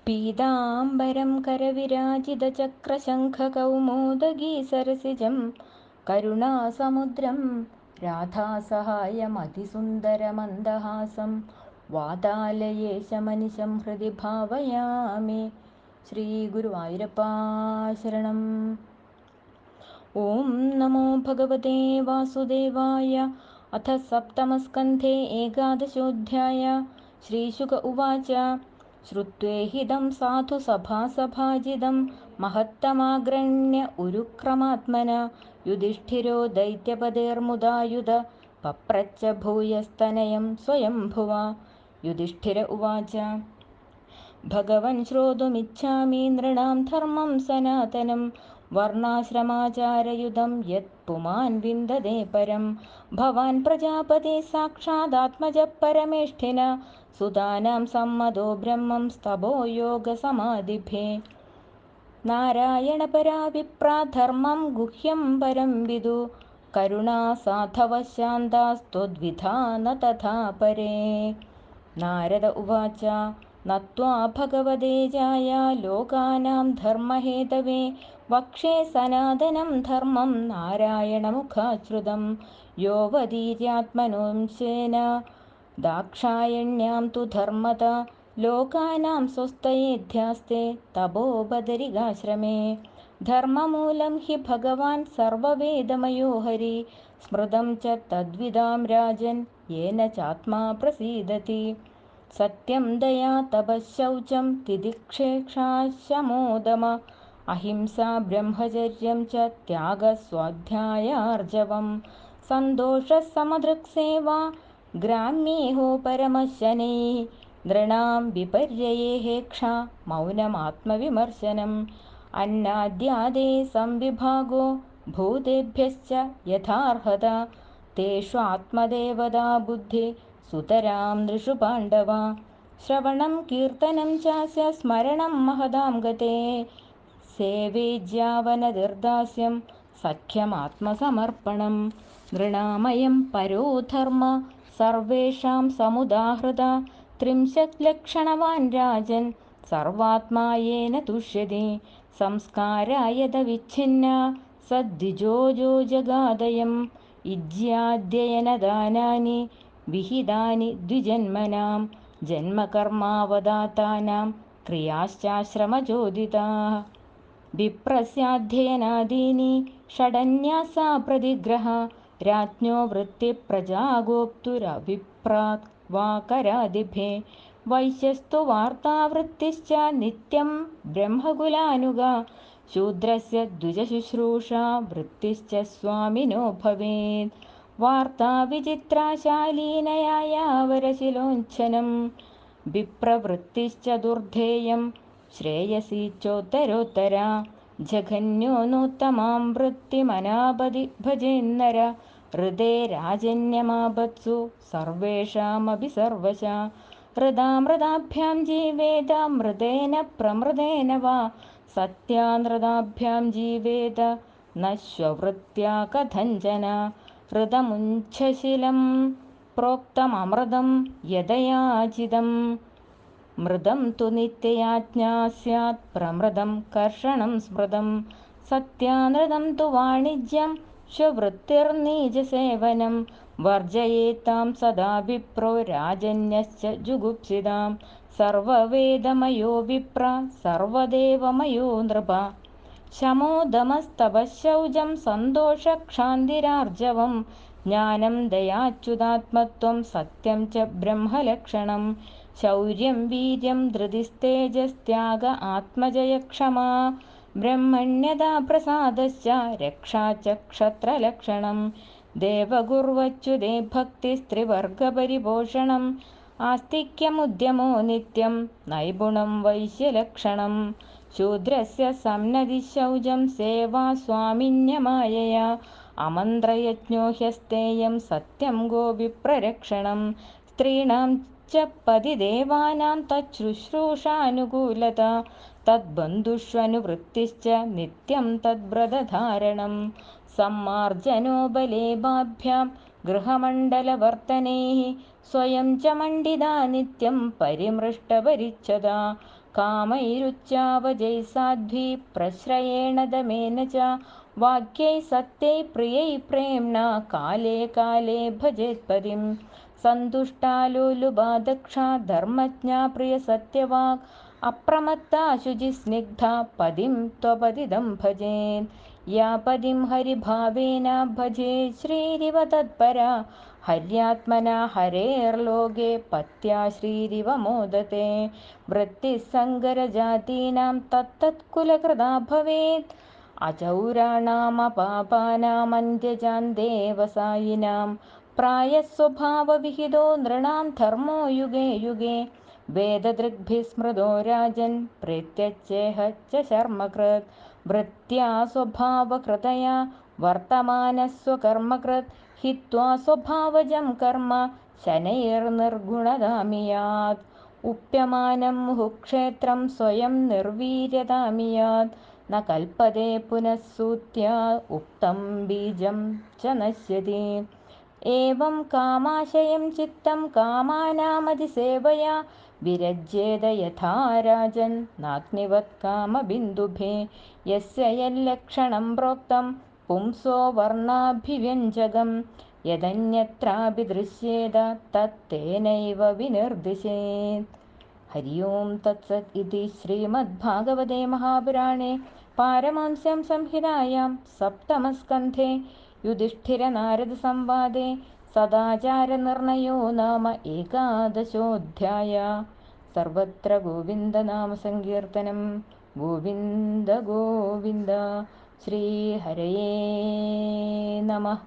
पीताम्बरं करविराजितचक्रशङ्खकौमोदगी सरसिजं करुणासमुद्रं राधासहायमतिसुन्दरमन्दहासं वातालयेशमनिशं हृदि भावयामि। श्रीगुरुवायूरप्पा शरणम्। ॐ नमो भगवते वासुदेवाय। अथ सप्तमस्कन्धे एकादशोऽध्यायः। श्रीशुक उवाच। श्रुत्वेहिदं साधु सभासभाजिदं महत्तमाग्रण्य उरुक्रमात्मना युधिष्ठिरो दैत्यपदेर्मुदायुध पप्रच्छ भूयस्तनयं स्वयंभुवा। युधिष्ठिर उवाच। भगवन् श्रोतुमिच्छामि नृणां धर्मं सनातनं वर्णाश्रमाचारयुतं यत् पुमान् विन्दते परं। भवान् प्रजापते साक्षादात्मजः परमेष्ठिन सुतानां सम्मतो ब्रह्मं स्तभो योगसमाधिभे। नारायणपरा विप्रा धर्मं गुह्यं परं विदु करुणा साधवः शान्तास्त्वद्विधा न तथा परे। नारद उवाच। नत्वा भगवते जाया लोकानां धर्महेतवे वक्षे सनातनं धर्मं नारायणमुखाच्छ्रुतं योऽवतीर्यात्मनोंशेन दाक्षायण्यां तु धर्मता लोकानां स्वस्तयेऽध्यास्ते तपोबदरिकाश्रमे। धर्ममूलं हि भगवान् सर्ववेदमयो हरि स्मृतं च तद्विदां राजन् येन चात्मा प्रसीदति। सत्यं दया तपः शौचं तितिक्षेक्षा शमोदम अहिंसा ब्रह्मचर्यं च त्यागः स्वाध्यायार्जवं सन्तोषः समदृक्सेवा ग्राम्येहो परमशनैः नृणां विपर्ययेहेक्षा मौनमात्मविमर्शनम् अन्नाद्यादे संविभागो भूतेभ्यश्च यथार्हता तेषु आत्मदेवता बुद्धि सुतरां नृषु पाण्डव। श्रवणं कीर्तनं चास्य स्मरणं महदां गते सेवेज्यावननिर्दास्यं सख्यमात्मसमर्पणं नृणामयं परो धर्म सर्वेषां समुदाहृता 30 लक्षणवान् राजन् सर्वात्मा येन तुष्यति संस्कारायत विच्छिन्ना सद्विजोजो जगादयम् इज्याध्ययनदानानि विहितानि द्विजन्मनां जन्मकर्मावदातानां क्रियाश्चाश्रमचोदिताः विप्रस्याध्ययनादीनि षडन्यासा प्रतिग्रह राज्ञो वृत्तिप्रजागोप्तुरभिप्राक् वा करादिभे वैश्यस्तु वार्तावृत्तिश्च नित्यं ब्रह्मकुलानुगा शूद्रस्य द्विजशुश्रूषा वृत्तिश्च स्वामिनो भवेत् वार्ता विचित्राशालीनयायावरशिलोञ्छनं विप्रवृत्तिश्च दुर्धेयं श्रेयसी चोत्तरोत्तरा जघन्यो नोत्तमां वृत्तिमनापदि भजेन्नर हृदे राजन्यमापत्सु सर्वेषामपि सर्वशः हृदामृताभ्यां जीवेद मृदेन प्रमृदेन वा सत्यानृताभ्यां जीवेद न स्ववृत्त्या कथञ्चन हृदमुञ्छशिलं प्रोक्तममृतं यदयाचितं मृदं तु नित्ययाज्ञा स्यात् प्रमृदं कर्षणं स्मृतं सत्यानृतं तु वाणिज्यं स्ववृत्तिर्नीचसेवनं वर्जयेत्तां सदा विप्रो राजन्यश्च जुगुप्सितां सर्ववेदमयो विप्र सर्वदेवमयो नृप शमोदमस्तपः शौचं सन्तोषक्षान्तिरार्जवं ज्ञानं दयाच्युतात्मत्वं सत्यं च ब्रह्मलक्षणं शौर्यं वीर्यं धृतिस्तेजस्त्याग आत्मजयक्षमा ब्रह्मण्यता प्रसादश्च रक्षा च क्षत्रलक्षणं देवगुर्वच्युते भक्तिस्त्रिवर्गपरिपोषणम् आस्तिक्यमुद्यमो नित्यं नैपुणं वैश्यलक्षणं शूद्रस्य सन्नतिशौचं सेवा स्वामिन्यमायया अमन्त्रयज्ञो ह्यस्तेयं सत्यं गोविप्ररक्षणं स्त्रीणां च पतिदेवानां तच्छुश्रूषानुकूलता तद्बन्धुष्वनुवृत्तिश्च नित्यं तद्व्रतधारणं सम्मार्जनोबलेभाभ्यां गृहमण्डलवर्तनैः स्वयं च मण्डिता नित्यं परिमृष्टपरिच्छदा कामैरुच्चावजैः साध्वी प्रश्रयेण दमेन च वाक्यैः सत्यैः प्रियैः प्रेम्णा काले काले भजेत्पदिं सन्तुष्टा लोलुपा दक्षा धर्मज्ञा प्रियसत्यवाक् अप्रमत्ता शुचिस्निग्धा पदिं त्वपदिदं भजेत् या पदिं हरिभावेन भजेत् श्रीरिव तत्परा हर्यात्मना हरेर्लोके पत्या श्रीरिव मोदते वृत्तिः सङ्गरजातीनां तत्तत्कुलकृता भवेत् अचौराणामपापानामन्त्यजान् देवसायिनां प्रायः स्वभावविहितो नृणां धर्मो युगे युगे वेददृग्भिः स्मृतो राजन् प्रीत्यच्चेह च शर्मकृत् वृत्त्या स्वभावकृतया वर्तमानस्वकर्मकृत् हित्वा स्वभावजं कर्म शनैर्निर्गुणदामियात् उप्यमानं मुहुक्षेत्रं स्वयं निर्वीर्यतामियात् न कल्पते पुनः सूत्या उक्तं बीजं च नश्यति एवं कामाशयं चित्तं कामानामधिसेवया विरज्येत यथा राजन् नाग्निवत् कामबिन्दुभे यस्य यल्लक्षणं प्रोक्तं पुंसो वर्णाभिव्यञ्जकं यदन्यत्रापि दृश्येत तत्तेनैव विनिर्दिशेत्। हरि ओं तत्सत् इति श्रीमद्भागवते महापुराणे पारमहंस्यां संहितायां सप्तमस्कन्धे युधिष्ठिरनारदसंवादे सदाचारनिर्णयो नाम एकादशोऽध्यायः। सर्वत्र गोविन्दनामसङ्कीर्तनं गोविन्द गोविन्द। श्रीहरये नमः।